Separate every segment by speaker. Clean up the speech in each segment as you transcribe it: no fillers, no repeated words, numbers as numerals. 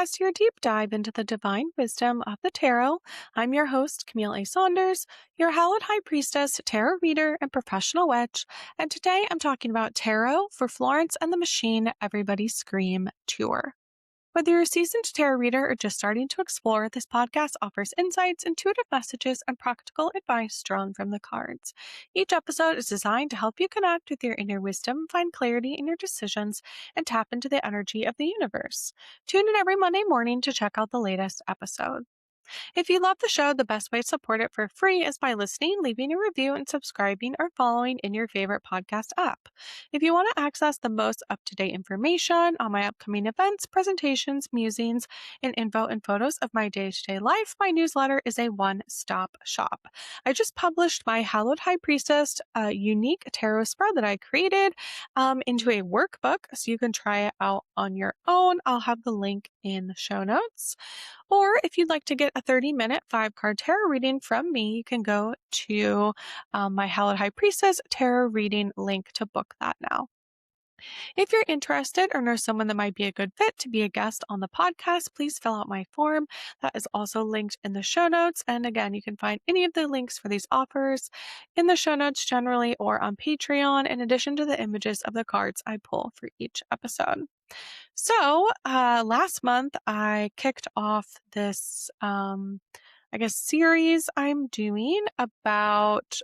Speaker 1: podcast, your deep dive into the divine wisdom of the tarot. I'm your host, Camille A. Saunders, your hallowed high priestess, tarot reader, and professional witch. And today I'm talking about tarot for Florence and the Machine Everybody Scream tour. Whether you're a seasoned tarot reader or just starting to explore, this podcast offers insights, intuitive messages, and practical advice drawn from the cards. Each episode is designed to help you connect with your inner wisdom, find clarity in your decisions, and tap into the energy of the universe. Tune in every Monday morning to check out the latest episode. If you love the show, the best way to support it for free is by listening, leaving a review, and subscribing or following in your favorite podcast app. If you want to access the most up-to-date information on my upcoming events, presentations, musings, and info and photos of my day-to-day life, my newsletter is a one-stop shop. I just published my Hallowed High Priestess unique tarot spread that I created into a workbook, so you can try it out on your own. I'll have the link in the show notes. Or if you'd like to get a 30-minute 5-card tarot reading from me, you can go to my Hallowed High Priestess tarot reading link to book that now. If you're interested or know someone that might be a good fit to be a guest on the podcast, please fill out my form. That is also linked in the show notes. And again, you can find any of the links for these offers in the show notes generally or on Patreon, in addition to the images of the cards I pull for each episode. So, last month I kicked off this, series I'm doing about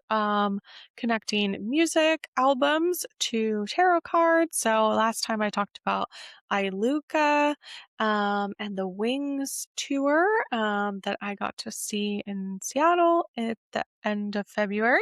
Speaker 1: connecting music albums to tarot cards. So, last time I talked about Iluka and the Wings tour that I got to see in Seattle at the end of February.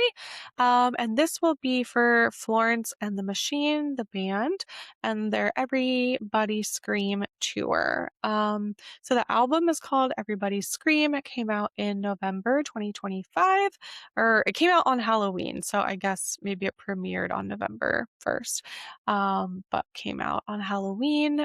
Speaker 1: And this will be for Florence and the Machine, the band, and their Everybody Scream tour. So the album is called Everybody Scream. It came out in November 2025, or it came out on Halloween. So I guess maybe it premiered on November 1st, but came out on Halloween.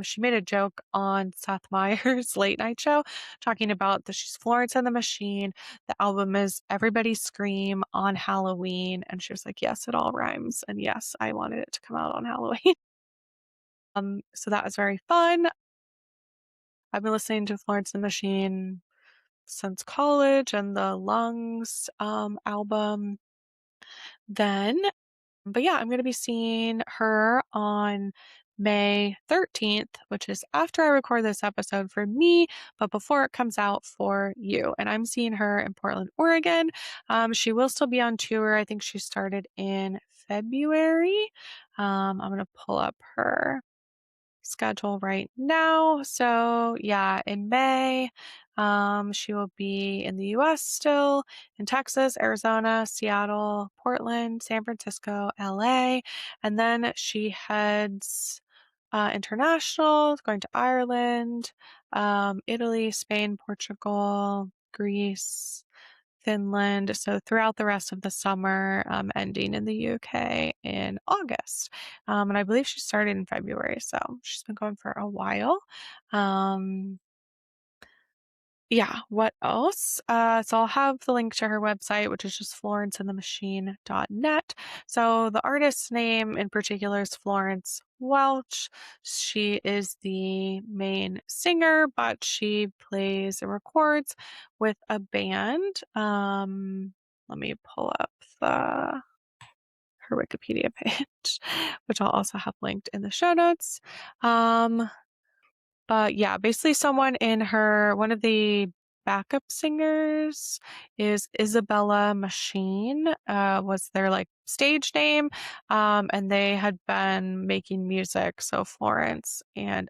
Speaker 1: She made a joke on Seth Meyers' late night show talking about that she's Florence and the Machine. The album is Everybody Scream on Halloween. And she was like, yes, it all rhymes. And yes, I wanted it to come out on Halloween. So that was very fun. I've been listening to Florence and the Machine since college and the Lungs album then. But yeah, I'm going to be seeing her on May 13th, which is after I record this episode for me, but before it comes out for you. And I'm seeing her in Portland, Oregon. She will still be on tour. I think she started in February. I'm going to pull up her schedule right now. So yeah, in May, she will be in the US still, in Texas, Arizona, Seattle, Portland, San Francisco, LA, and then she heads international, going to Ireland, Italy, Spain, Portugal, Greece, Finland. So throughout the rest of the summer, ending in the UK in August. And I believe she started in February, so she's been going for a while. Yeah, what else? So I'll have the link to her website, which is just florenceandthemachine.net. So the artist's name in particular is Florence Welch. She is the main singer, but she plays and records with a band. Let me pull up her Wikipedia page, which I'll also have linked in the show notes. But yeah, basically one of the backup singers is Isabella Machine, was their like stage name. And they had been making music. So Florence and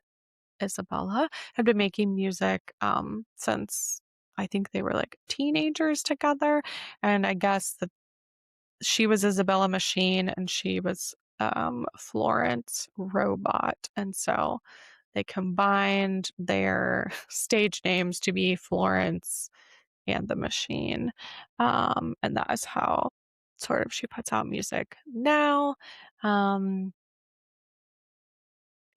Speaker 1: Isabella had been making music, since I think they were like teenagers together. And I guess that she was Isabella Machine and she was, Florence Robot. And so they combined their stage names to be Florence and the Machine. And that is how sort of she puts out music now.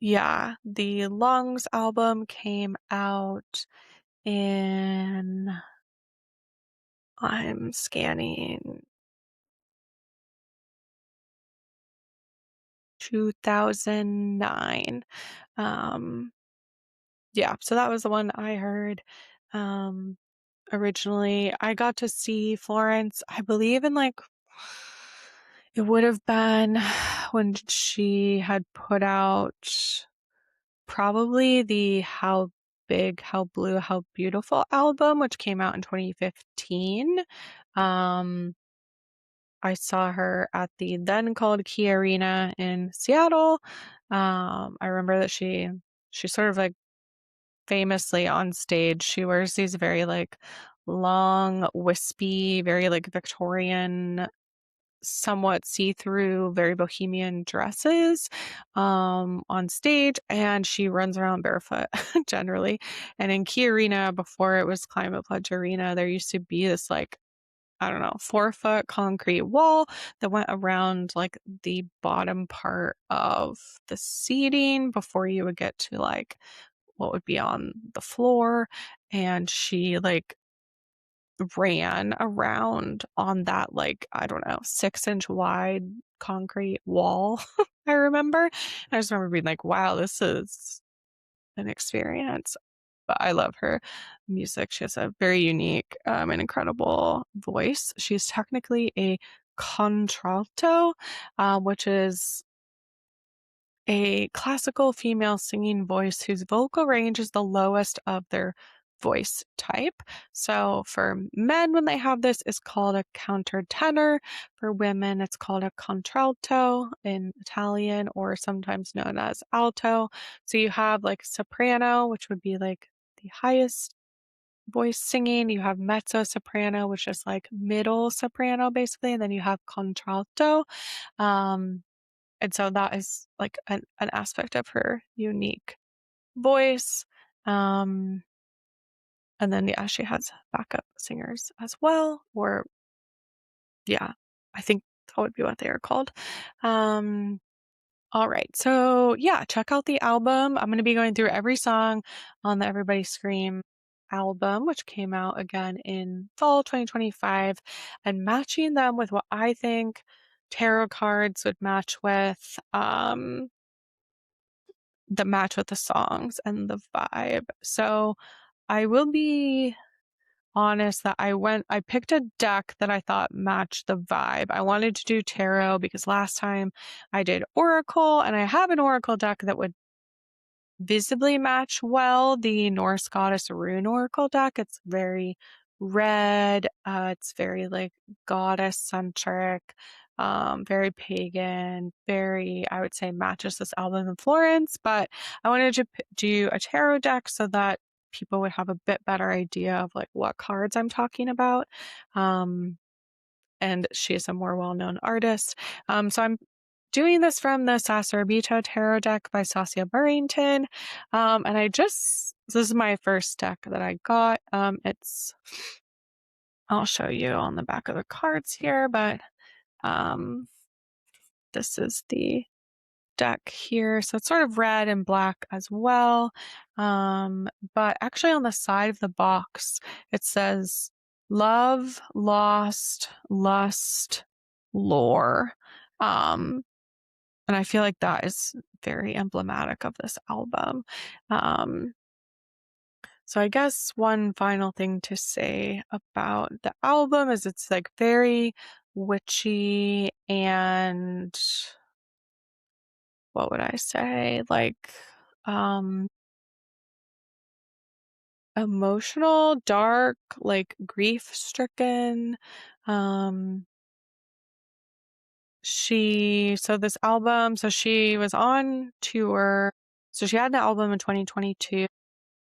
Speaker 1: Yeah, the Lungs album came out in, I'm scanning, 2009. Yeah, so that was the one I heard, um, originally. I got to see Florence, I believe in, like, it would have been when she had put out probably the How Big, How Blue, How Beautiful album, which came out in 2015. Um, I saw her at the then called Key Arena in Seattle. I remember that she sort of like famously on stage, she wears these very like long, wispy, very like Victorian, somewhat see-through, very bohemian dresses on stage, and she runs around barefoot generally. And in Key Arena, before it was Climate Pledge Arena, there used to be this like, I don't know, 4-foot concrete wall that went around like the bottom part of the seating before you would get to like what would be on the floor. And she like ran around on that, like, I don't know, 6-inch wide concrete wall. I remember. I just remember being like, wow, this is an experience. But I love her music. She has a very unique and incredible voice. She's technically a contralto, which is a classical female singing voice whose vocal range is the lowest of their voice type. So for men, when they have this, it's called a countertenor. For women, it's called a contralto in Italian, or sometimes known as alto. So you have like soprano, which would be like the highest voice singing. You have mezzo soprano, which is like middle soprano basically, and then you have contralto. Um, and so that is like an aspect of her unique voice. Um, and then, yeah, she has backup singers as well, or yeah, I think that would be what they are called. Um, all right. So, yeah, check out the album. I'm going to be going through every song on the Everybody Scream album, which came out again in fall 2025, and matching them with what I think tarot cards would match with. The match with the songs and the vibe. So I will be honest that I picked a deck that I thought matched the vibe. I wanted to do tarot because last time I did oracle, and I have an oracle deck that would visibly match well the Norse goddess rune oracle deck. It's very red. It's very like goddess centric, very pagan, very, I would say, matches this album in Florence. But I wanted to do a tarot deck so that people would have a bit better idea of like what cards I'm talking about. Um, and she is a more well-known artist. So I'm doing this from the Sacerabito Tarot deck by Sasia Burrington. And this is my first deck that I got. I'll show you on the back of the cards here, but um, this is the deck here. So it's sort of red and black as well. But actually on the side of the box, it says love, lost, lust, lore. Um, and I feel like that is very emblematic of this album. Um, so I guess one final thing to say about the album is it's like very witchy and what would I say? Like um emotional, dark, like grief-stricken. Um so this album, so she was on tour. So she had an album in 2022.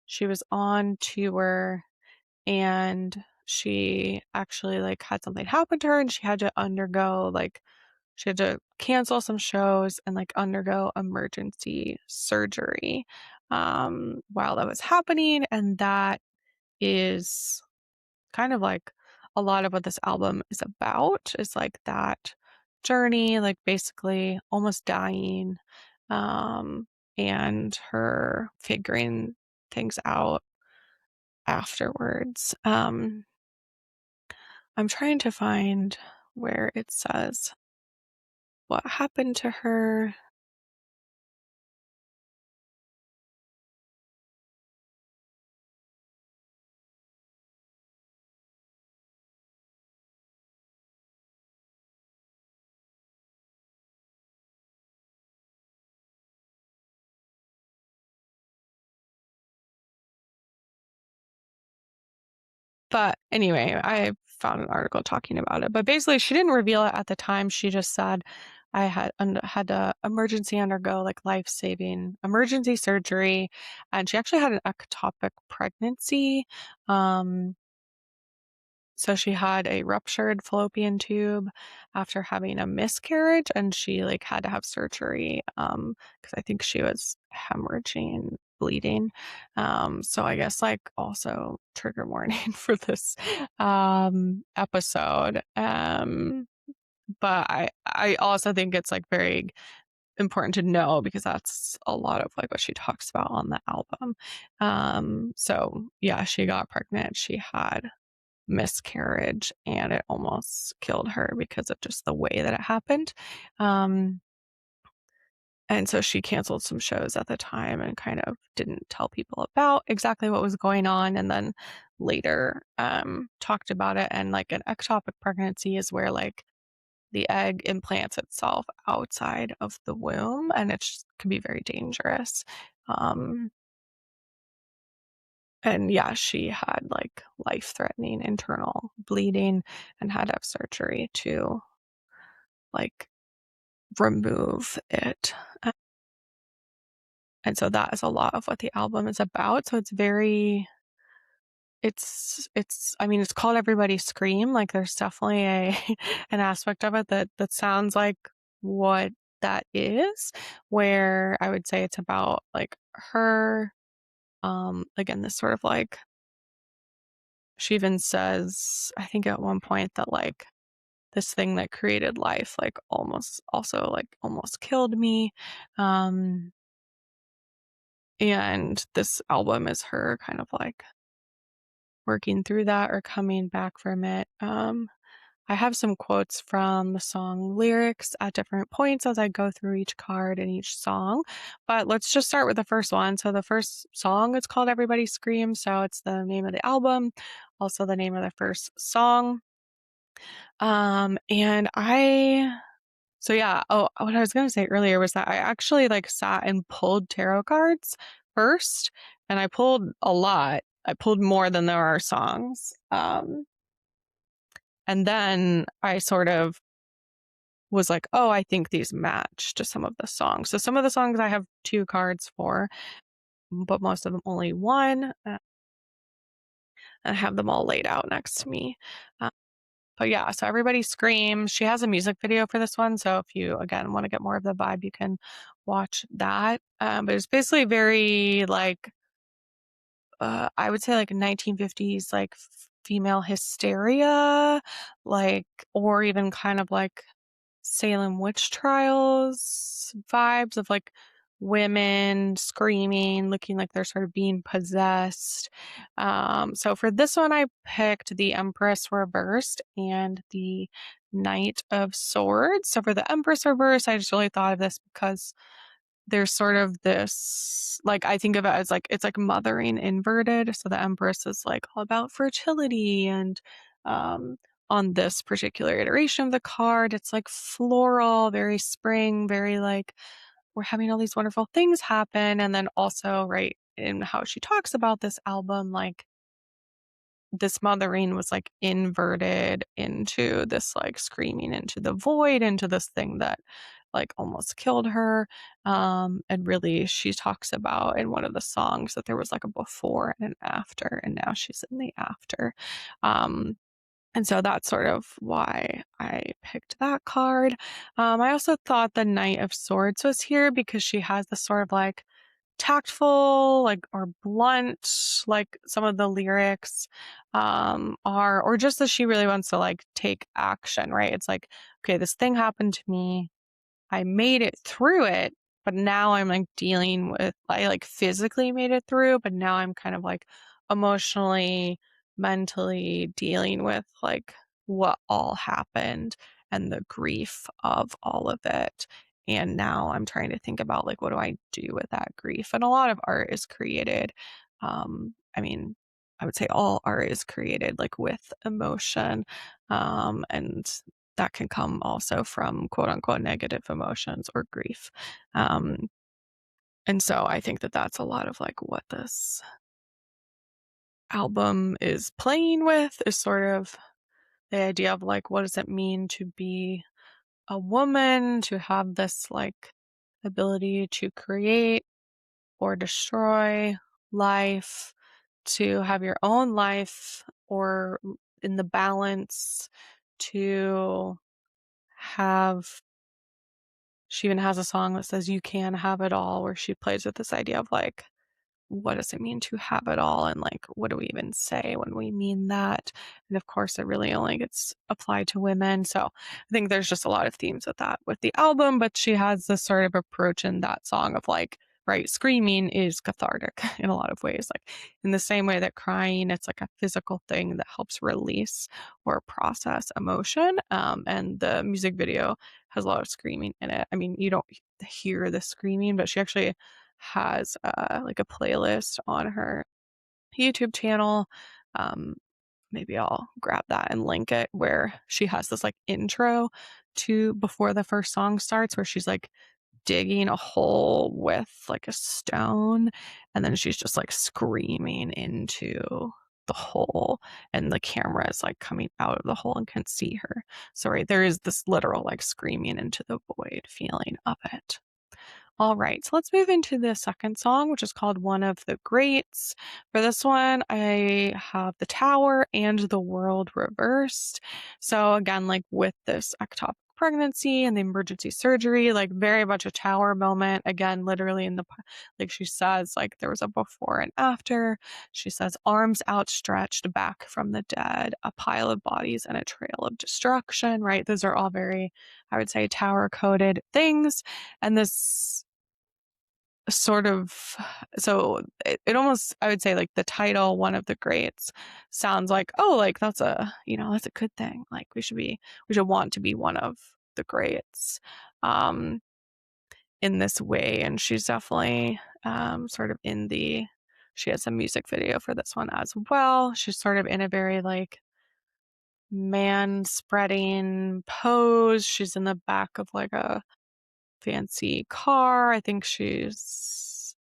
Speaker 1: She was on tour, and she actually like had something happen to her, and she had to undergo like she had to cancel some shows and like undergo emergency surgery while that was happening. And that is kind of like a lot of what this album is about, is like that journey, like basically almost dying, um, and her figuring things out afterwards. I'm trying to find where it says what happened to her. But anyway, I found an article talking about it. But basically, she didn't reveal it at the time. She just said I had a emergency undergo like life-saving emergency surgery, and she actually had an ectopic pregnancy. Um, so she had a ruptured fallopian tube after having a miscarriage, and she like had to have surgery because I think she was hemorrhaging, bleeding. So I guess like also trigger warning for this episode. But I also think it's like very important to know because that's a lot of like what she talks about on the album. So yeah, she got pregnant. She had miscarriage and it almost killed her because of just the way that it happened. Um, and so she canceled some shows at the time and kind of didn't tell people about exactly what was going on. And then later talked about it. And like an ectopic pregnancy is where like the egg implants itself outside of the womb and it can be very dangerous. Um, And yeah, she had like life-threatening internal bleeding and had to have surgery to like remove it. And so that is a lot of what the album is about. So it's very I mean it's called Everybody Scream. Like there's definitely a an aspect of it that sounds like what that is, where I would say it's about like her again this sort of like she even says, I think at one point that like this thing that created life, like almost also like almost killed me. Um, and this album is her kind of like working through that or coming back from it. I have some quotes from the song lyrics at different points as I go through each card and each song. But let's just start with the first one. So the first song is called Everybody Scream. So it's the name of the album, also the name of the first song. And so yeah, oh, what I was gonna say earlier was that I actually like sat and pulled tarot cards first, and I pulled a lot. I pulled more than there are songs. And then I sort of was like, oh, I think these match to some of the songs. So some of the songs I have two cards for, but most of them only one. I have them all laid out next to me. But yeah, so Everybody Screams. She has a music video for this one. So if you, again, want to get more of the vibe, you can watch that. But it's basically very like, I would say like 1950s, like female hysteria, like, or even kind of like Salem witch trials vibes of like women screaming, looking like they're sort of being possessed. So for this one, I picked the Empress Reversed and the Knight of Swords. So for the Empress Reversed, I just really thought of this because there's sort of this like I think of it as like it's like mothering inverted. So the Empress is like all about fertility and um on this particular iteration of the card, it's like floral, very spring, very like we're having all these wonderful things happen. And then also, right, in how she talks about this album, like this mothering was like inverted into this like screaming into the void, into this thing that like almost killed her. And really she talks about in one of the songs that there was like a before and an after, and now she's in the after. And so that's sort of why I picked that card. I also thought the Knight of Swords was here because she has this sort of like tactful, like, or blunt, like some of the lyrics are, or just that she really wants to like take action, right? It's like, okay, this thing happened to me. I made it through it, but now I'm like dealing with, I like physically made it through, but now I'm kind of like emotionally, mentally dealing with like what all happened and the grief of all of it. And now I'm trying to think about like, what do I do with that grief? And a lot of art is created. I mean, I would say all art is created like with emotion. And that can come also from quote unquote negative emotions or grief. Um, and so I think that that's a lot of like what this album is playing with is sort of the idea of like, what does it mean to be a woman, to have this like ability to create or destroy life, to have your own life, or in the balance to have. She even has a song that says you can have it all, where she plays with this idea of like, what does it mean to have it all, and like what do we even say when we mean that? And of course it really only gets applied to women, so I think there's just a lot of themes with that with the album. But she has this sort of approach in that song of like, right, screaming is cathartic in a lot of ways, like in the same way that crying, it's like a physical thing that helps release or process emotion. And the music video has a lot of screaming in it. I mean, you don't hear the screaming, but she actually has like a playlist on her YouTube channel. Um, Maybe I'll grab that and link it, where she has this like intro to before the first song starts, where she's like digging a hole with like a stone, and then she's just like screaming into the hole, and the camera is like coming out of the hole and can see her. So right there is this literal like screaming into the void feeling of it. All right, so let's move into the second song, which is called One of the Greats. For this one, I have the tower and the world reversed. So again, like with this ectopic pregnancy and the emergency surgery, like very much a tower moment. Again, literally in the, like she says, like there was a before and after. She says, arms outstretched back from the dead, a pile of bodies and a trail of destruction, right? Those are all very, I would say, tower coded things. And this sort of, so it almost, I would say, like the title One of the Greats sounds like, oh, like that's a, that's a good thing, like we should want to be one of the greats um in this way. And she's definitely sort of in the, she has a music video for this one as well. She's sort of in a very like man spreading pose. She's in the back of like a fancy car. I think she's, I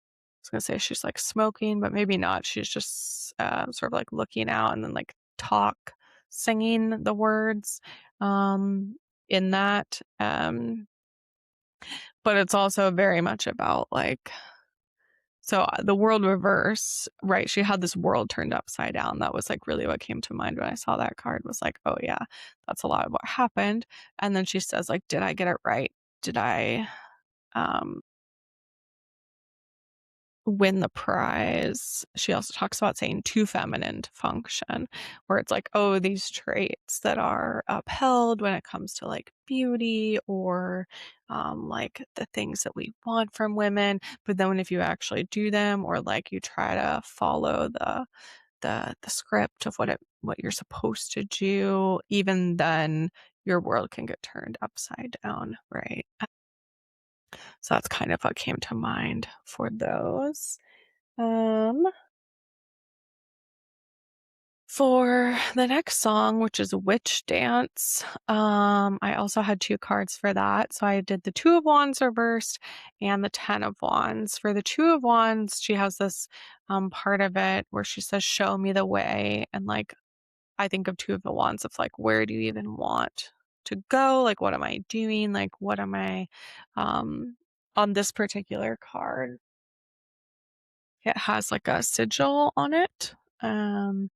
Speaker 1: was gonna say she's like smoking, but maybe not. She's just sort of like looking out and then like singing the words in that. But it's also very much about like, so the world reverse, right? She had this world turned upside down. That was like really what came to mind when I saw that card, was like, oh yeah, that's a lot of what happened. And then she says like, did I get it right? Did I um win the prize? She also talks about saying too feminine to function, where it's like, oh, these traits that are upheld when it comes to like beauty or like the things that we want from women, but then if you actually do them, or like you try to follow the script of what you're supposed to do, even then your world can get turned upside down, right? So that's kind of what came to mind for those. Um, for the next song, which is Witch Dance, I also had two cards for that. So I did the Two of Wands reversed and the Ten of Wands. For the Two of Wands, she has this part of it where she says, show me the way. And like, I think of Two of the Wands of like, where do you even want to go? Like, what am I doing? Like, what am I, on this particular card, it has like a sigil on it. And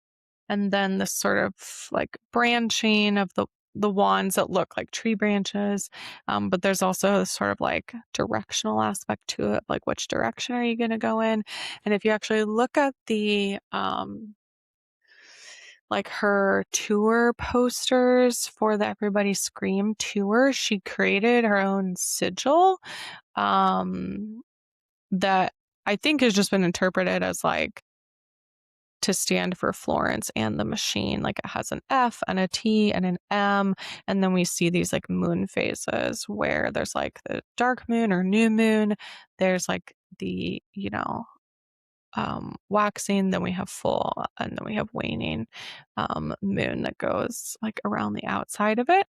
Speaker 1: then this sort of like branching of the wands that look like tree branches. But there's also this sort of like directional aspect to it, like which direction are you going to go in? And if you actually look at the like her tour posters for the Everybody Scream tour, she created her own sigil that I think has just been interpreted as like to stand for Florence and the machine. Like it has an F and a T and an M. And then we see these like moon phases where there's like the dark moon or new moon. There's like the, waxing, then we have full, and then we have waning moon that goes like around the outside of it.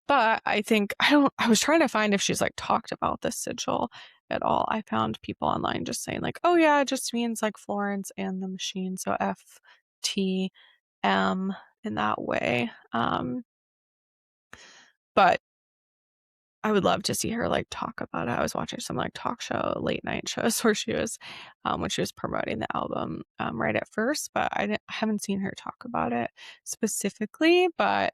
Speaker 1: But I think, I was trying to find if she's like talked about this sigil at all. I found people online just saying like, oh yeah, it just means like Florence and the machine. So FTM in that way. But I would love to see her like talk about it. I was watching some like talk show, late night shows where she was, when she was promoting the album, right at first, but I haven't seen her talk about it specifically. But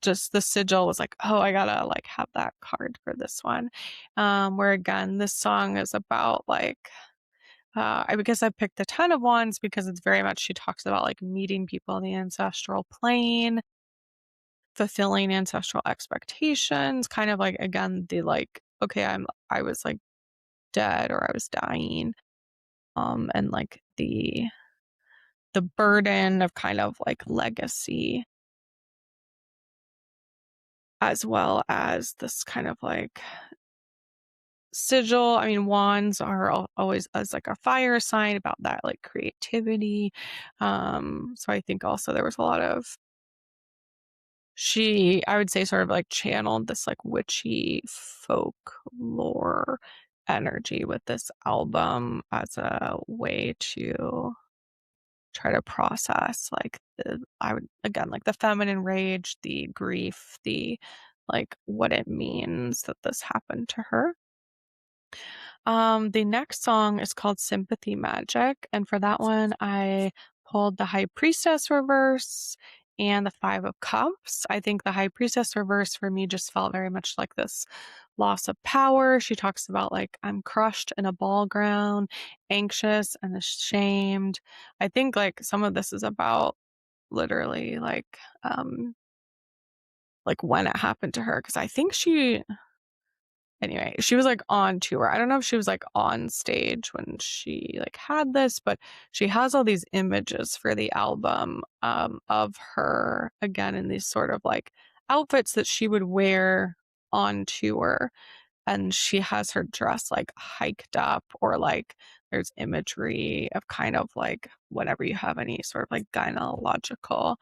Speaker 1: just the sigil was like, oh, I gotta like have that card for this one. Where again, this song is about like. I guess I picked the 10 of Wands because it's very much she talks about like meeting people in the ancestral plane, fulfilling ancestral expectations, kind of like again the like, okay, I was like dead or I was dying, and like the burden of kind of like legacy, as well as this kind of like sigil. I mean, wands are always as like a fire sign, about that like creativity. So I think also there was a lot of, I would say, sort of like channeled this like witchy folklore energy with this album as a way to try to process like I would, again, like the feminine rage, the grief, the like what it means that this happened to her. The next song is called Sympathy Magic, and for that one, I pulled the High Priestess reverse and the Five of Cups. I think the High Priestess reverse for me just felt very much like this loss of power. She talks about like, I'm crushed in a ball ground, anxious and ashamed. I think like some of this is about literally like when it happened to her, because I think anyway, she was like on tour. I don't know if she was like on stage when she like had this, but she has all these images for the album, of her again in these sort of like outfits that she would wear on tour, and she has her dress like hiked up, or like there's imagery of kind of like whenever you have any sort of like gynecological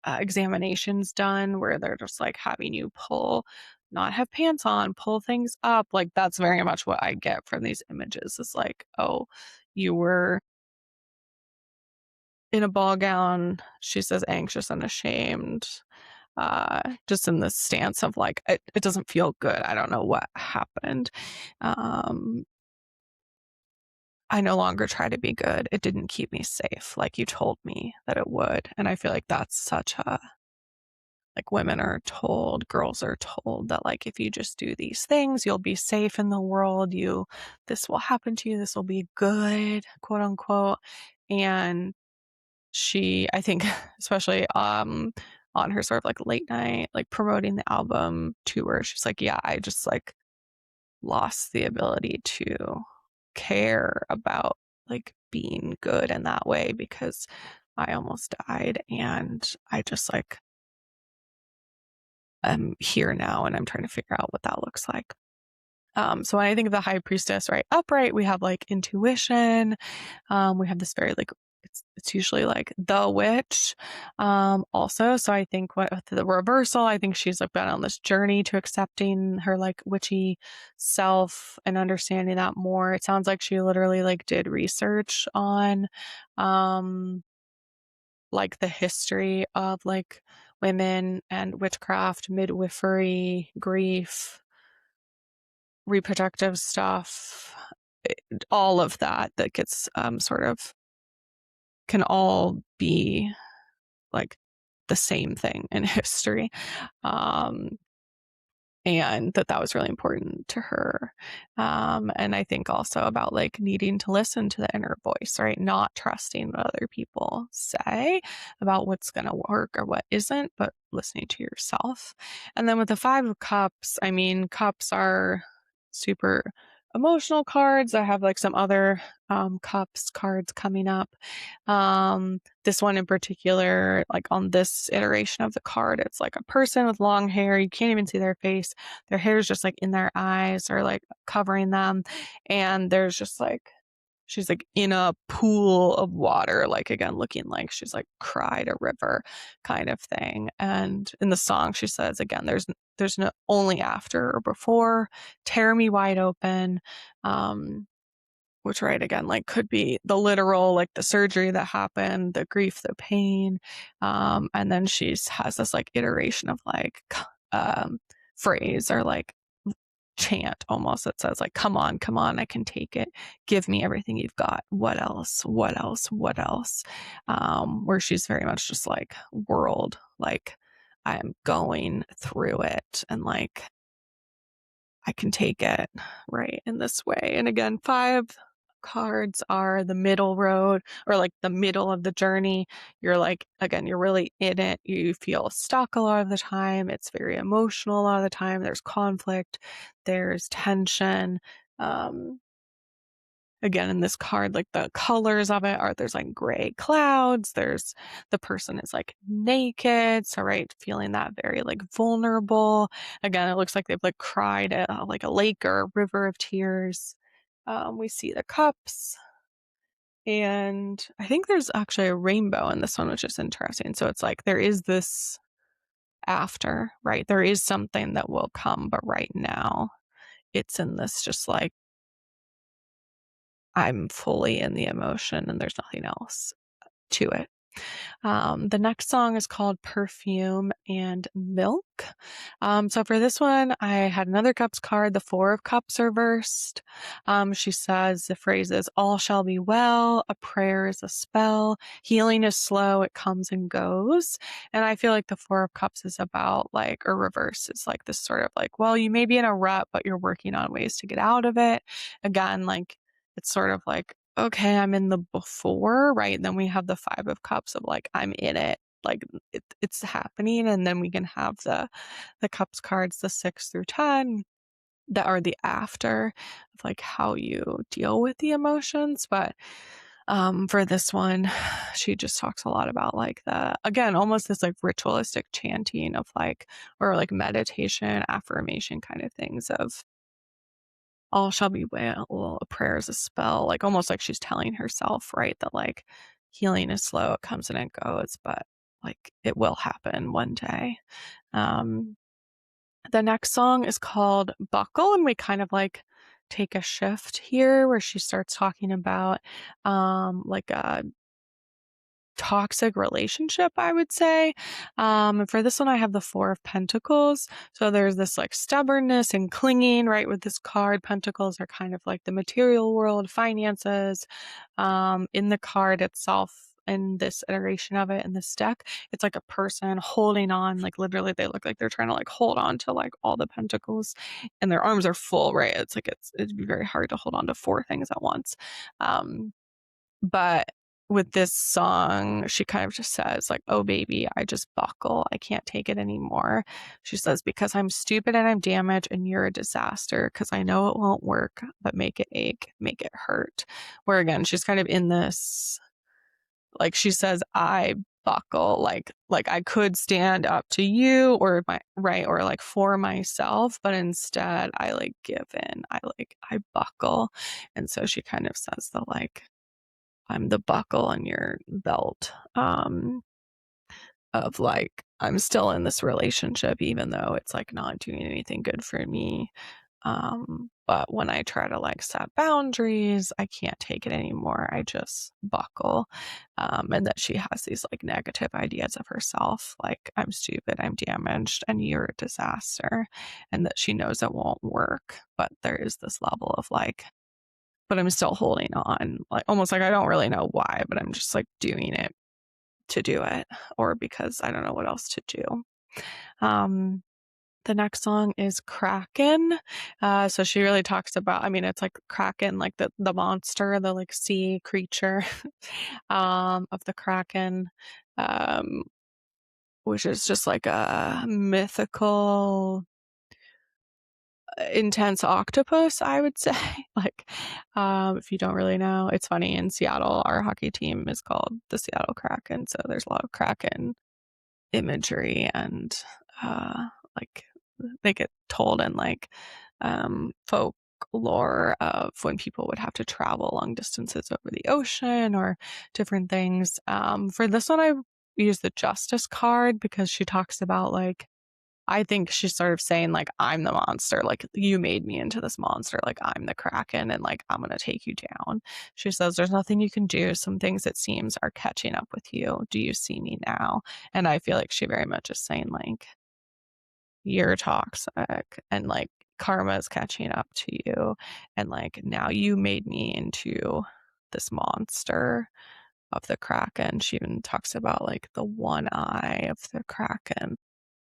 Speaker 1: examinations done, where they're just like having you not have pants on, pull things up. Like that's very much what I get from these images. It's like, oh, you were in a ball gown, she says, anxious and ashamed, just in this stance of like, it doesn't feel good. I don't know what happened. I no longer try to be good. It didn't keep me safe like you told me that it would. And I feel like that's such a, like, women are told, girls are told that like, if you just do these things, you'll be safe in the world. This will happen to you. This will be good, quote unquote. And I think, especially on her sort of like late night, like promoting the album tour, she's like, yeah, I just like lost the ability to care about like being good in that way because I almost died, and I just like I'm here now and I'm trying to figure out what that looks like. So when I think of the High Priestess, right, upright, we have like intuition. We have this very like, it's usually like the witch, also. So I think with the reversal, I think she's like been on this journey to accepting her like witchy self and understanding that more. It sounds like she literally like did research on, like the history of like women and witchcraft, midwifery, grief, reproductive stuff, all of that gets sort of, can all be like the same thing in history. Um, and that was really important to her. And I think also about like needing to listen to the inner voice, right? Not trusting what other people say about what's going to work or what isn't, but listening to yourself. And then with the Five of Cups, I mean, cups are super emotional cards. I have like some other cups cards coming up. This one in particular, like on this iteration of the card, it's like a person with long hair. You can't even see their face. Their hair is just like in their eyes or like covering them. And there's just like she's like in a pool of water, like again, looking like she's like cried a river kind of thing. And in the song, she says, again, there's no only after or before, tear me wide open. Which, right, again, like could be the literal, like the surgery that happened, the grief, the pain. And then has this like iteration of like phrase or like chant almost that says like, come on, I can take it. Give me everything you've got. What else? What else? What else? Where she's very much just like world, like I am going through it and like I can take it right in this way. And again, 5 cards are the middle road or like the middle of the journey. You're like, again, you're really in it. You feel stuck a lot of the time. It's very emotional a lot of the time. There's conflict, there's tension. Um, Again, in this card, like the colors of it are there's like gray clouds, there's the person is like naked, so right, feeling that very like vulnerable. Again, it looks like they've like cried at like a lake or a river of tears. We see the cups, and I think there's actually a rainbow in this one, which is interesting. So it's like there is this after, right? There is something that will come, but right now it's in this just like I'm fully in the emotion and there's nothing else to it. The next song is called Perfume and Milk. So for this one, I had another Cups card. The 4 of Cups are reversed. She says the phrases, all shall be well, a prayer is a spell, healing is slow, it comes and goes. And I feel like the 4 of Cups is about like, or reverse is like this sort of like, well, you may be in a rut, but you're working on ways to get out of it. Again, like, it's sort of like, okay, I'm in the before, right? And then we have the 5 of Cups of like, I'm in it, like it's happening. And then we can have the Cups cards, the 6 through 10, that are the after of like how you deal with the emotions. But for this one, she just talks a lot about like again, almost this like ritualistic chanting of like, or like meditation, affirmation kind of things of all shall be well, a prayer is a spell, like almost like she's telling herself, right, that like healing is slow, it comes and it goes, but like it will happen one day. Um, the next song is called Buckle, and we kind of like take a shift here where she starts talking about like a toxic relationship, I would say. And for this one, I have the 4 of Pentacles. So there's this like stubbornness and clinging, right? With this card, Pentacles are kind of like the material world, finances. In the card itself, in this iteration of it in this deck, it's like a person holding on, like literally they look like they're trying to like hold on to like all the pentacles and their arms are full, right? It's like it'd be very hard to hold on to 4 things at once. But with this song, she kind of just says like, oh baby, I just buckle. I can't take it anymore. She says, because I'm stupid and I'm damaged and you're a disaster because I know it won't work, but make it ache, make it hurt. Where again, she's kind of in this, like she says, I buckle, like I could stand up to you or my right or like for myself, but instead I like give in. I buckle. And so she kind of says the like, I'm the buckle on your belt, of like, I'm still in this relationship, even though it's like not doing anything good for me. But when I try to like set boundaries, I can't take it anymore. I just buckle. And that she has these like negative ideas of herself, like I'm stupid, I'm damaged, and you're a disaster. And that she knows it won't work. But there is this level of like, but I'm still holding on, like almost like I don't really know why, but I'm just like doing it to do it or because I don't know what else to do. Um, the next song is Kraken. So she really talks about, I mean, it's like Kraken, like the monster, the like sea creature, of the Kraken, um, which is just like a mythical intense octopus, I would say. Like, if you don't really know, it's funny, in Seattle, our hockey team is called the Seattle Kraken. So there's a lot of Kraken imagery and like they get told in like folk folklore of when people would have to travel long distances over the ocean or different things. For this one, I use the Justice card because she talks about like, I think she's sort of saying like, I'm the monster, like you made me into this monster, like I'm the Kraken and like I'm gonna take you down. She says there's nothing you can do. Some things it seems are catching up with you. Do you see me now? And I feel like she very much is saying like, you're toxic and like karma is catching up to you and like now you made me into this monster of the Kraken. She even talks about like the one eye of the Kraken,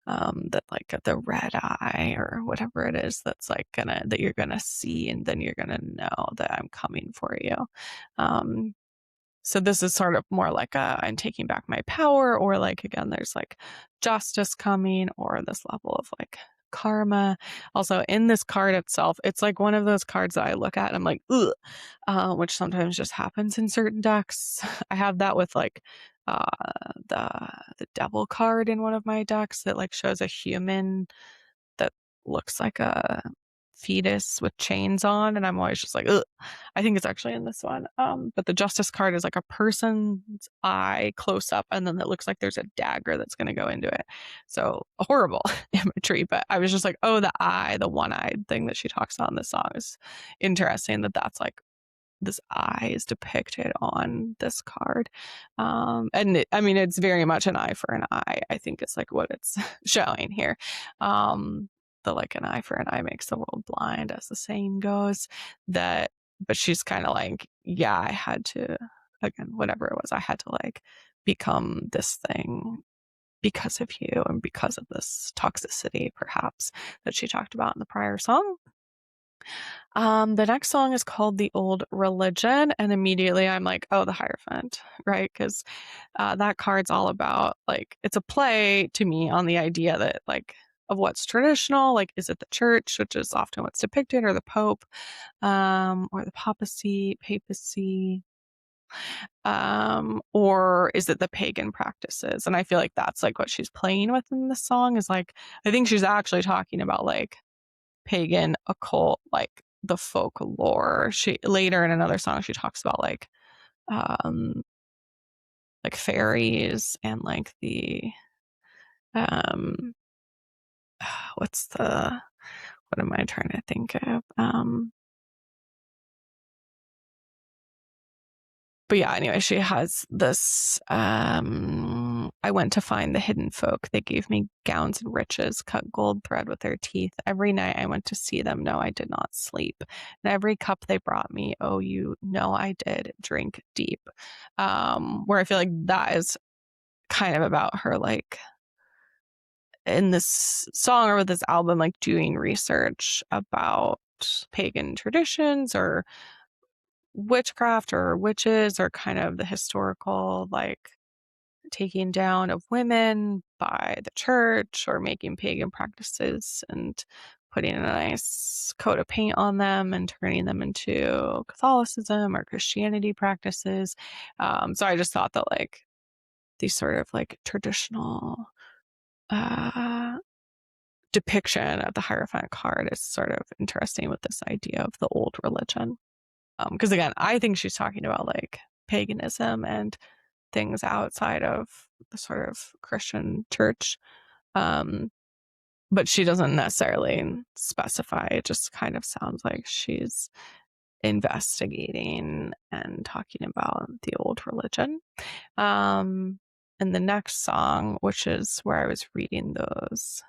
Speaker 1: that like the red eye or whatever it is that's like that you're gonna see and then you're gonna know that I'm coming for you. um so this is sort of more like a I'm taking back my power, or like again, there's like justice coming, or this level of like karma. Also, in this card itself, it's like one of those cards that I look at and I'm like, ugh, which sometimes just happens in certain decks. I have that with like uh, the the devil card in one of my decks that like shows a human that looks like a fetus with chains on, and I'm always just like, ugh. I think it's actually in this one. But the justice card is like a person's eye close up, and then it looks like there's a dagger that's going to go into it. So a horrible imagery, but I was just like, oh, the eye, the one-eyed thing that she talks about in this song is interesting. That's like this eye is depicted on this card. And I mean, it's very much an eye for an eye. I think it's like what it's showing here. The like an eye for an eye makes the world blind, as the saying goes. That, but she's kind of like, yeah, I had to, again, whatever it was, I had to like become this thing because of you and because of this toxicity, perhaps, that she talked about in the prior song. The next song is called The Old Religion, and immediately I'm like, oh, the Hierophant, right? Because that card's all about, like, it's a play to me on the idea that, like, of what's traditional, like, is it the church, which is often what's depicted, or the Pope, or the papacy, or is it the pagan practices? And I feel like that's, like, what she's playing with in this song is, like, I think she's actually talking about, like, pagan occult, like the folklore. She later in another song she talks about um like fairies and like the um what's the what am I trying to think of? But yeah, anyway, she has this I went to find the hidden folk. They gave me gowns and riches, cut gold thread with their teeth. Every night I went to see them. No, I did not sleep. And every cup they brought me, oh, you know I did drink deep. Where I feel like that is kind of about her, like in this song or with this album, like doing research about pagan traditions or witchcraft or witches, or kind of the historical like taking down of women by the church, or making pagan practices and putting a nice coat of paint on them and turning them into Catholicism or Christianity practices. So I just thought that like these sort of like traditional uh depiction of the Hierophant card is sort of interesting with this idea of the old religion. Because again, I think she's talking about like paganism and things outside of the sort of Christian church. Um, but she doesn't necessarily specify. It just kind of sounds like she's investigating and talking about the old religion. And the next song, which is where I was reading those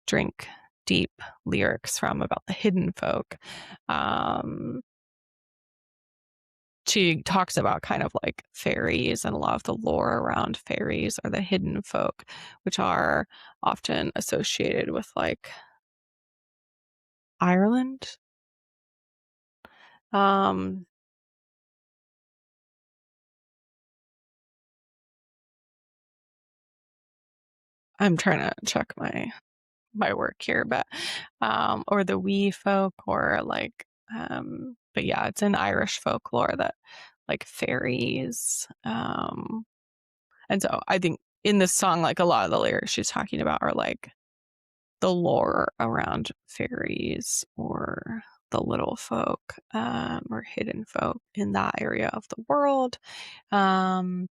Speaker 1: drink deep lyrics from about the hidden folk, she talks about kind of like fairies and a lot of the lore around fairies or the hidden folk, which are often associated with like Ireland. Um, I'm trying to check my work here, but or the wee folk, or like but yeah, it's in Irish folklore that like fairies. And so I think in this song, like a lot of the lyrics she's talking about are like the lore around fairies or the little folk or hidden folk in that area of the world. Um,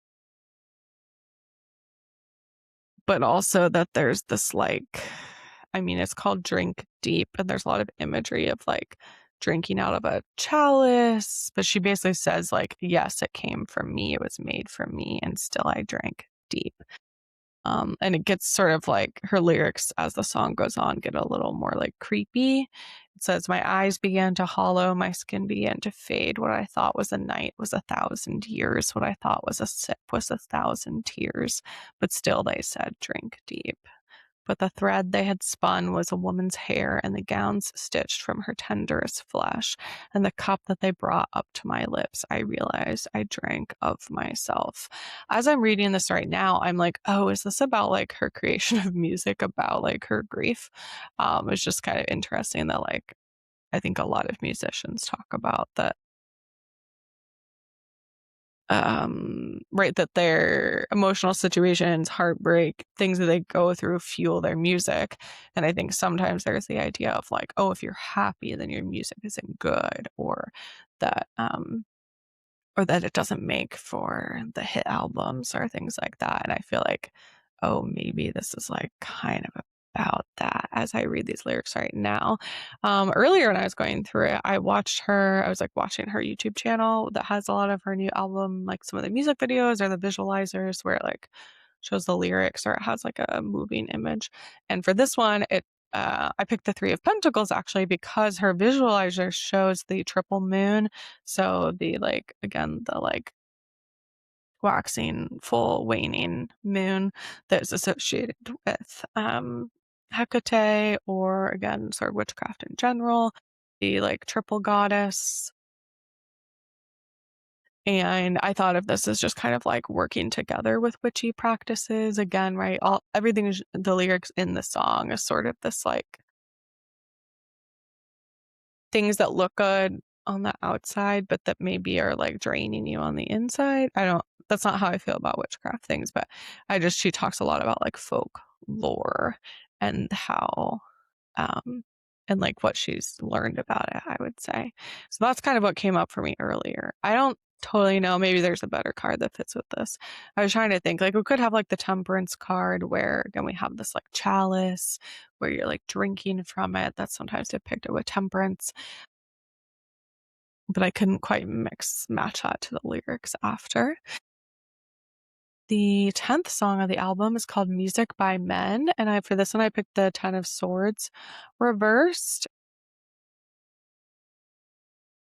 Speaker 1: but also that there's this like, I mean, it's called Drink Deep, and there's a lot of imagery of like drinking out of a chalice. But she basically says, like, yes, it came from me, it was made from me, and still I drank deep. And it gets sort of like her lyrics as the song goes on get a little more like creepy. It says, my eyes began to hollow, my skin began to fade. What I thought was a night was 1,000 years. What I thought was a sip was 1,000 tears. But still, they said, drink deep. But the thread they had spun was a woman's hair, and the gowns stitched from her tenderest flesh. And the cup that they brought up to my lips, I realized I drank of myself. As I'm reading this right now, I'm like, oh, is this about like her creation of music, about like her grief? It's just kind of interesting that like I think a lot of musicians talk about that, right, that their emotional situations, heartbreak, things that they go through fuel their music. And I think sometimes there's the idea of like, oh, if you're happy, then your music isn't good, that or that it doesn't make for the hit albums or things like that. And I feel like, oh, maybe this is like kind of about that as I read these lyrics right now. Earlier when I was going through it, I was like watching her YouTube channel that has a lot of her new album, like some of the music videos or the visualizers where it like shows the lyrics or it has like a moving image. And for this one, I picked the Three of Pentacles actually because her visualizer shows the triple moon. So the like, again, the like waxing, full, waning moon that's associated with Hecate, or again, sort of witchcraft in general, the like triple goddess. And I thought of this as just kind of like working together with witchy practices. Again, right? Everything is the lyrics in the song is sort of this like things that look good on the outside, but that maybe are like draining you on the inside. That's not how I feel about witchcraft things, but she talks a lot about like folk lore and how, um, and like what she's learned about it, I would say. So that's kind of what came up for me earlier. I don't totally know. Maybe there's a better card that fits with this. I was trying to think like we could have like the temperance card where again we have this like chalice where you're like drinking from it. That's sometimes depicted with temperance, but I couldn't quite match that to the lyrics after. The 10th song of the album is called Music by Men, and for this one I picked the Ten of Swords reversed.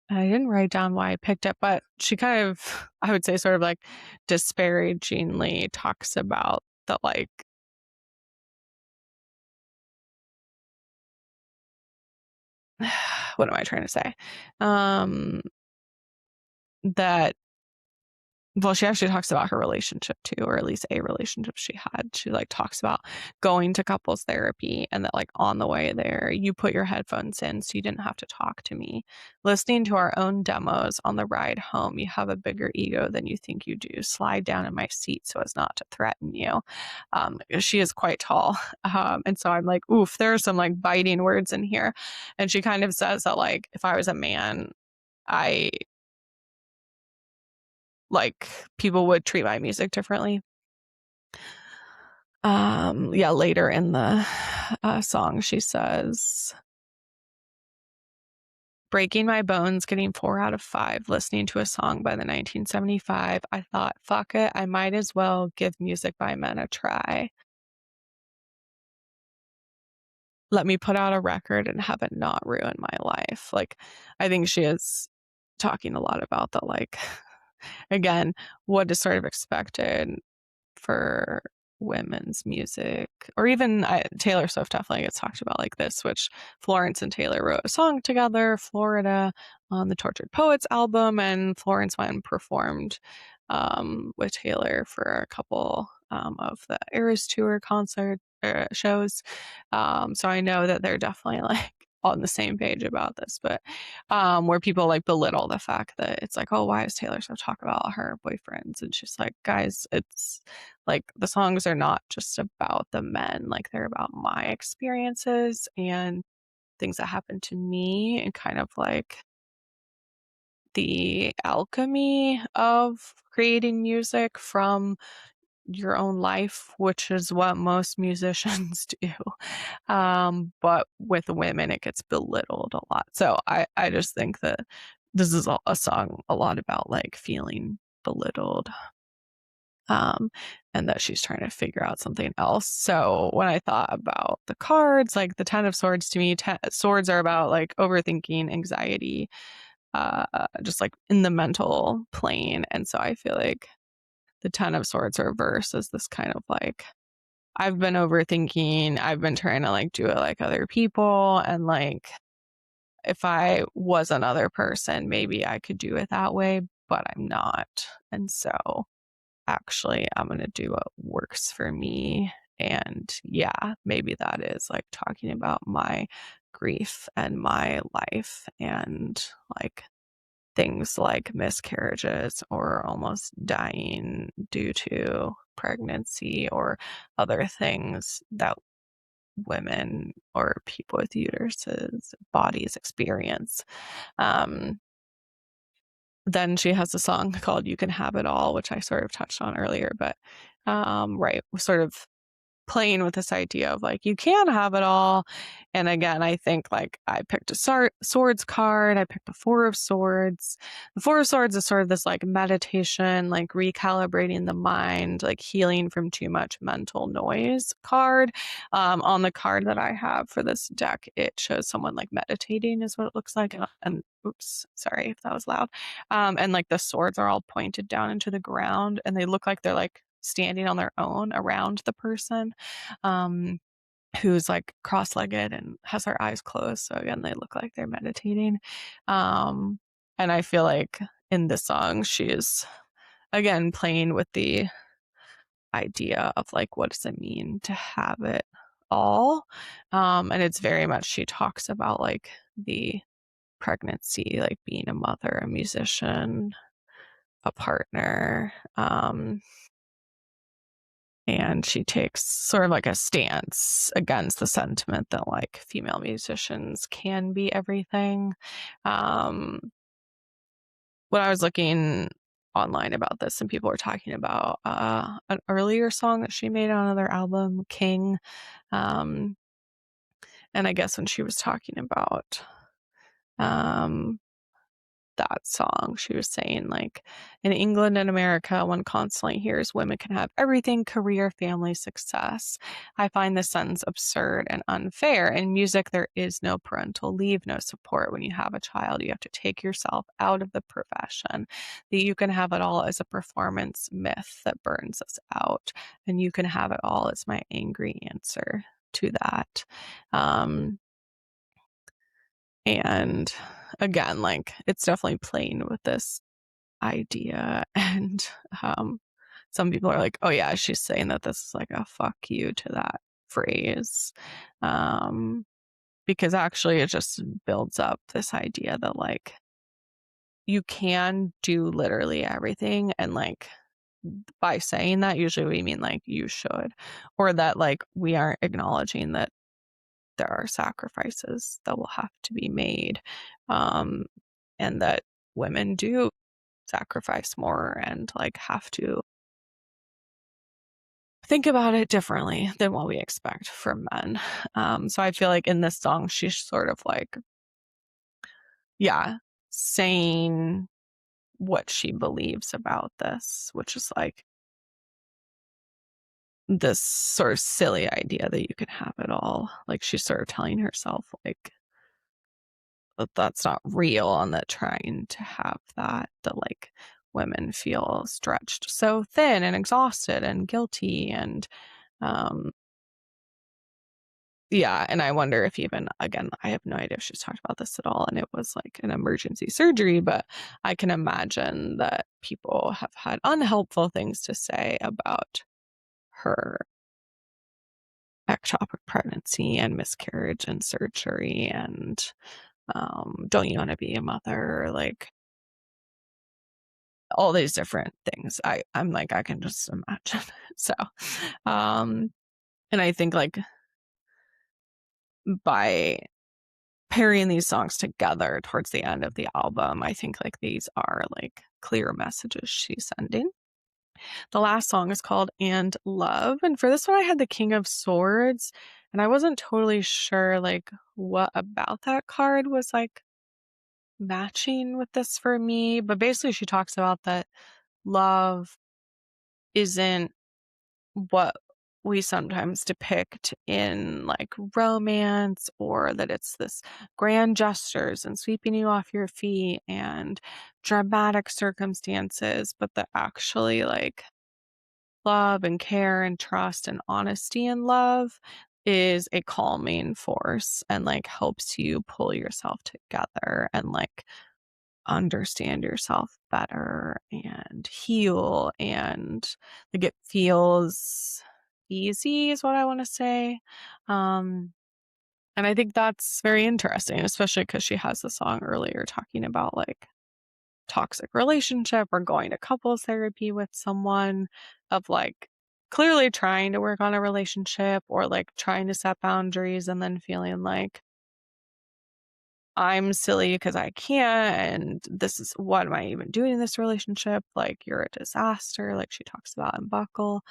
Speaker 1: I didn't write down why I picked it, but she kind of, I would say, sort of like disparagingly talks about the like, what am I trying to say? That Well, she actually talks about her relationship too, or at least a relationship she had. She like talks about going to couples therapy and that like on the way there, you put your headphones in so you didn't have to talk to me. Listening to our own demos on the ride home, you have a bigger ego than you think you do. Slide down in my seat so as not to threaten you. She is quite tall. And so I'm like, oof, there are some like biting words in here. And she kind of says that like, if I was a man, I like people would treat my music differently. Yeah, later in the song, she says, breaking my bones, getting 4 out of 5, listening to a song by the 1975. I thought, fuck it, I might as well give Music by Men a try. Let me put out a record and have it not ruin my life. Like, I think she is talking a lot about the, like, again, what is sort of expected for women's music, or even Taylor Swift definitely gets talked about like this, which Florence and Taylor wrote a song together, Florida, on the Tortured Poets album, and Florence went and performed with Taylor for a couple of the Eras Tour concert shows. So I know that they're definitely like on the same page about this, but where people like belittle the fact that it's like, oh, why is Taylor Swift talk about her boyfriends? And she's like, guys, it's like the songs are not just about the men, like they're about my experiences, and things that happened to me and kind of like the alchemy of creating music from your own life, which is what most musicians do. But with women, it gets belittled a lot. So I just think that this is a song a lot about like feeling belittled. Um, and that she's trying to figure out something else. So when I thought about the cards, like the Ten of Swords to me, swords are about like overthinking, anxiety, just like in the mental plane. And so I feel like the Ten of Swords reverse is this kind of like, I've been overthinking, I've been trying to like do it like other people. And like, if I was another person, maybe I could do it that way, but I'm not. And so actually, I'm going to do what works for me. And yeah, maybe that is like talking about my grief and my life and like things like miscarriages or almost dying due to pregnancy or other things that women or people with uteruses bodies experience. Um, then she has a song called You Can Have It All, which I sort of touched on earlier, but right, sort of playing with this idea of like you can have it all. And again, I think like I picked a swords card, I picked the Four of Swords. The Four of Swords is sort of this like meditation, like recalibrating the mind, like healing from too much mental noise card. On the card that I have for this deck, it shows someone like meditating is what it looks like. And oops, sorry if that was loud. And like the swords are all pointed down into the ground and they look like they're like standing on their own around the person who's like cross-legged and has their eyes closed. So again, they look like they're meditating. And I feel like in this song, she is again playing with the idea of like, what does it mean to have it all? And it's very much, she talks about like the pregnancy, like being a mother, a musician, a partner. And she takes sort of like a stance against the sentiment that like female musicians can be everything. Um, when I was looking online about this, and people were talking about an earlier song that she made on another album, King. Um, and I guess when she was talking about um, that song. She was saying, like, in England and America, one constantly hears women can have everything career, family, success. I find this sentence absurd and unfair. In music, there is no parental leave, no support. When you have a child, you have to take yourself out of the profession. That you can have it all as a performance myth that burns us out. And you can have it all as my angry answer to that. And again, like it's definitely playing with this idea. And some people are like, oh yeah, she's saying that this is like a fuck you to that phrase. Um, because actually it just builds up this idea that like you can do literally everything. And like by saying that, usually we mean like you should, or that like we aren't acknowledging that there are sacrifices that will have to be made, um, and that women do sacrifice more and like have to think about it differently than what we expect from men. So I feel like in this song, she's sort of like, yeah, saying what she believes about this, which is like this sort of silly idea that you can have it all. Like she's sort of telling herself like that's not real and that trying to have that like women feel stretched so thin and exhausted and guilty and um yeah. And I wonder if even again, I have no idea if she's talked about this at all and it was like an emergency surgery, but I can imagine that people have had unhelpful things to say about her ectopic pregnancy and miscarriage and surgery and don't you want to be a mother, like all these different things. I'm like, I can just imagine. So, and I think like by pairing these songs together towards the end of the album. I think like these are like clear messages she's sending. The last song is called And Love. And for this one, I had the King of Swords. And I wasn't totally sure like what about that card was like matching with this for me. But basically, she talks about that love isn't what we sometimes depict in like romance, or that it's this grand gestures and sweeping you off your feet and dramatic circumstances, but that actually like love and care and trust and honesty and love is a calming force and like helps you pull yourself together and like understand yourself better and heal, and like it feels easy is what I want to say. And I think that's very interesting, especially because she has the song earlier talking about like toxic relationship or going to couples therapy with someone, of like clearly trying to work on a relationship or like trying to set boundaries and then feeling like I'm silly because I can't, and this is what am I even doing in this relationship? Like you're a disaster, like she talks about in Buckle.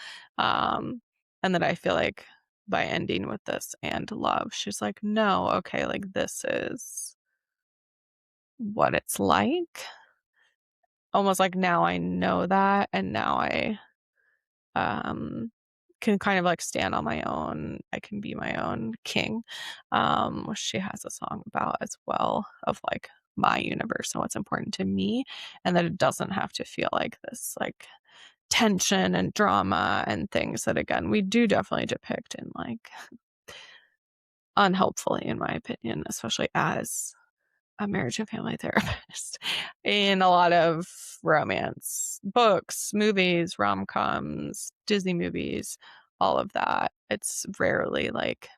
Speaker 1: And then I feel like by ending with this and love, she's like, no, okay, like this is what it's like. Almost like now I know that, and now I um can kind of like stand on my own. I can be my own king, which she has a song about as well, of like my universe and what's important to me, and that it doesn't have to feel like this like tension and drama and things that again we do definitely depict in like unhelpfully, in my opinion, especially as a marriage and family therapist, in a lot of romance books, movies, rom-coms, Disney movies, all of that. It's rarely like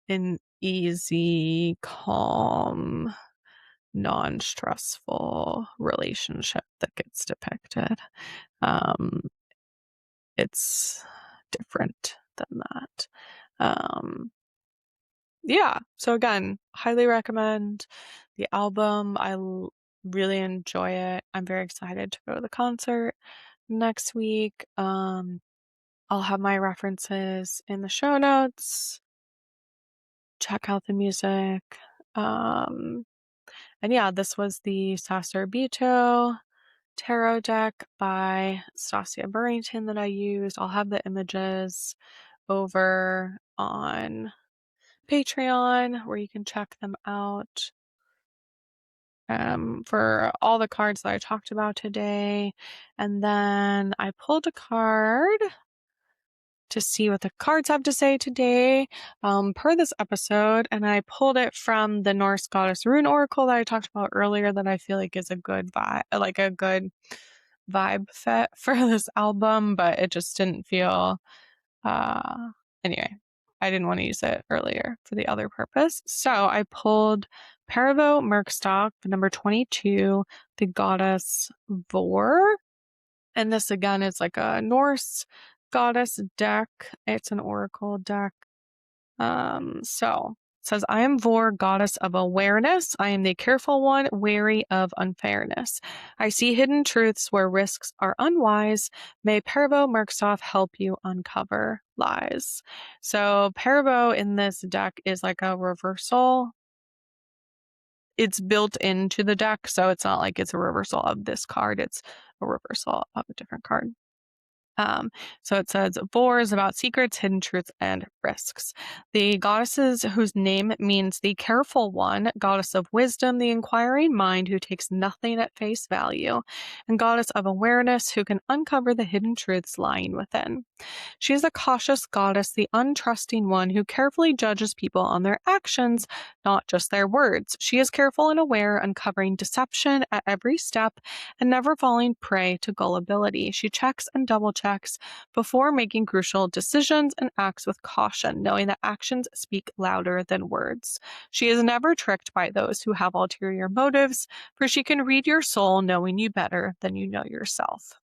Speaker 1: an easy, calm, non-stressful relationship that gets depicted. Um, it's different than that. Yeah, so again, highly recommend the album. Really enjoy it. I'm very excited to go to the concert next week. I'll have my references in the show notes. Check out the music. And yeah, this was the Sasser Bito tarot deck by Stasia Burrington that I used. I'll have the images over on Patreon where you can check them out. For all the cards that I talked about today. And then I pulled a card to see what the cards have to say today, per this episode. And I pulled it from the Norse Goddess Rune Oracle that I talked about earlier, that I feel like is a good vibe, like a good vibe fit for this album, but it just didn't feel, anyway, I didn't want to use it earlier for the other purpose. So I pulled Pervo Merkstock, number 22, the goddess Vor. And this again is like a Norse goddess deck. It's an oracle deck. So it says, I am Vor, goddess of awareness. I am the careful one, wary of unfairness. I see hidden truths where risks are unwise. May Pervo Merkstoff help you uncover lies. So Pervo in this deck is like a reversal. It's built into the deck, so it's not like it's a reversal of this card. It's a reversal of a different card. So it says, Vor is about secrets, hidden truths, and risks. The goddesses whose name means the careful one, goddess of wisdom, the inquiring mind who takes nothing at face value, and goddess of awareness who can uncover the hidden truths lying within. She is a cautious goddess, the untrusting one who carefully judges people on their actions, not just their words. She is careful and aware, uncovering deception at every step and never falling prey to gullibility. She checks and double checks before making crucial decisions and acts with caution, knowing that actions speak louder than words. She is never tricked by those who have ulterior motives, for she can read your soul, knowing you better than you know yourself.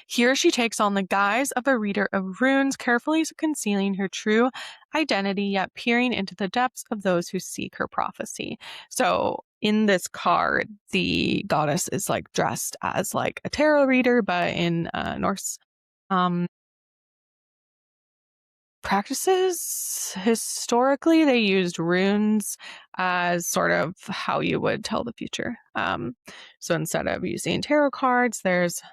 Speaker 1: Here she takes on the guise of a reader of runes, carefully concealing her true identity, yet peering into the depths of those who seek her prophecy. So in this card, the goddess is like dressed as like a tarot reader, but in Norse um, practices, historically, they used runes as sort of how you would tell the future. So instead of using tarot cards, there's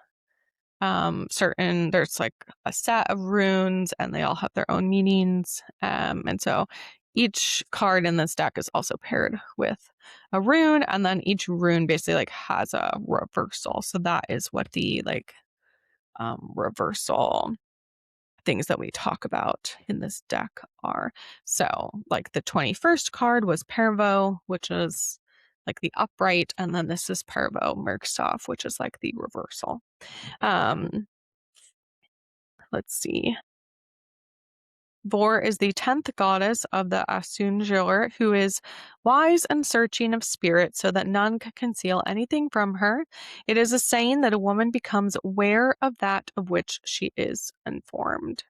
Speaker 1: like a set of runes and they all have their own meanings. And so each card in this deck is also paired with a rune, and then each rune basically like has a reversal. So that is what the like reversal things that we talk about in this deck are. So like the 21st card was Pervo, which is like the upright, and then this is Pervo Merkstov, which is like the reversal. Um, let's see. Vor is the 10th goddess of the Asunjur, who is wise and searching of spirit so that none can conceal anything from her. It is a saying that a woman becomes aware of that of which she is informed.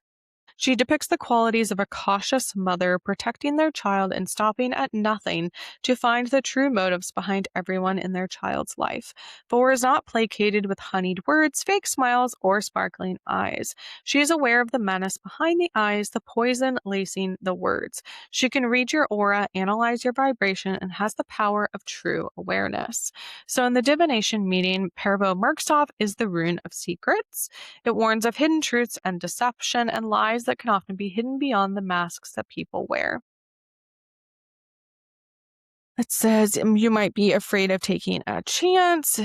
Speaker 1: She depicts the qualities of a cautious mother protecting their child and stopping at nothing to find the true motives behind everyone in their child's life. Vor is not placated with honeyed words, fake smiles, or sparkling eyes. She is aware of the menace behind the eyes, the poison lacing the words. She can read your aura, analyze your vibration, and has the power of true awareness. So in the divination meeting, Pervo Merkstov is the rune of secrets. It warns of hidden truths and deception and lies that can often be hidden beyond the masks that people wear. It says you might be afraid of taking a chance,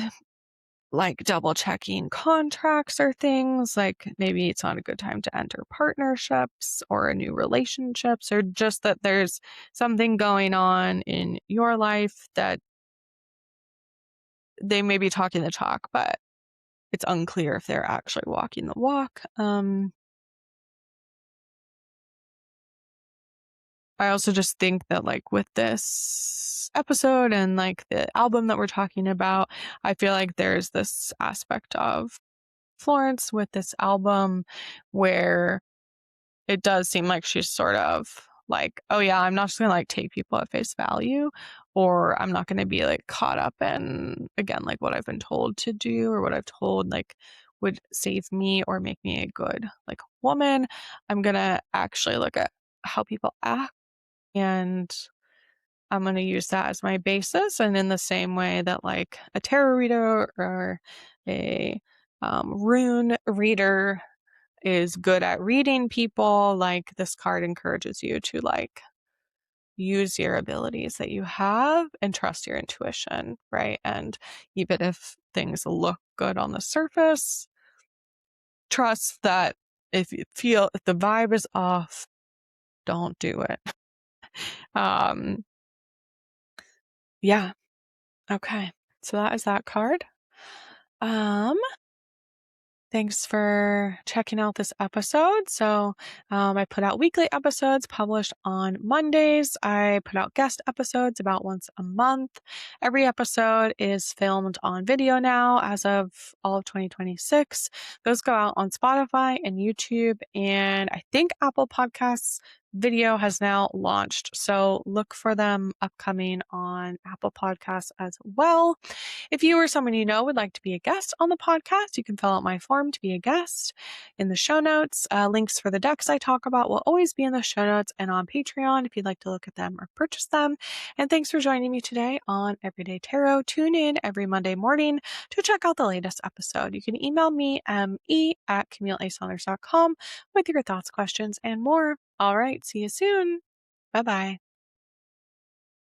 Speaker 1: like double checking contracts or things, like maybe it's not a good time to enter partnerships or new relationships, or just that there's something going on in your life that they may be talking the talk, but it's unclear if they're actually walking the walk. I also just think that like with this episode and like the album that we're talking about, I feel like there's this aspect of Florence with this album where it does seem like she's sort of like, oh yeah, I'm not just gonna like take people at face value, or I'm not gonna be like caught up in again like what I've been told to do or what I've told like would save me or make me a good like woman. I'm gonna actually look at how people act, and I'm going to use that as my basis. And in the same way that like a tarot reader or a rune reader is good at reading people, like this card encourages you to like use your abilities that you have and trust your intuition, right? And even if things look good on the surface, trust that if you feel if the vibe is off, don't do it. um yeah. Okay. So that is that card. Um, Thanks for checking out this episode. So, I put out weekly episodes published on Mondays. I put out guest episodes about once a month. Every episode is filmed on video now as of all of 2026. Those go out on Spotify and YouTube, and I think Apple Podcasts video has now launched. So look for them upcoming on Apple Podcasts as well. If you or someone you know would like to be a guest on the podcast, you can fill out my form to be a guest in the show notes. Links for the decks I talk about will always be in the show notes and on Patreon if you'd like to look at them or purchase them. And thanks for joining me today on Everyday Tarot. Tune in every Monday morning to check out the latest episode. You can email me, me@CamilleASaunders.com with your thoughts, questions, and more. All right, see you soon. Bye-bye.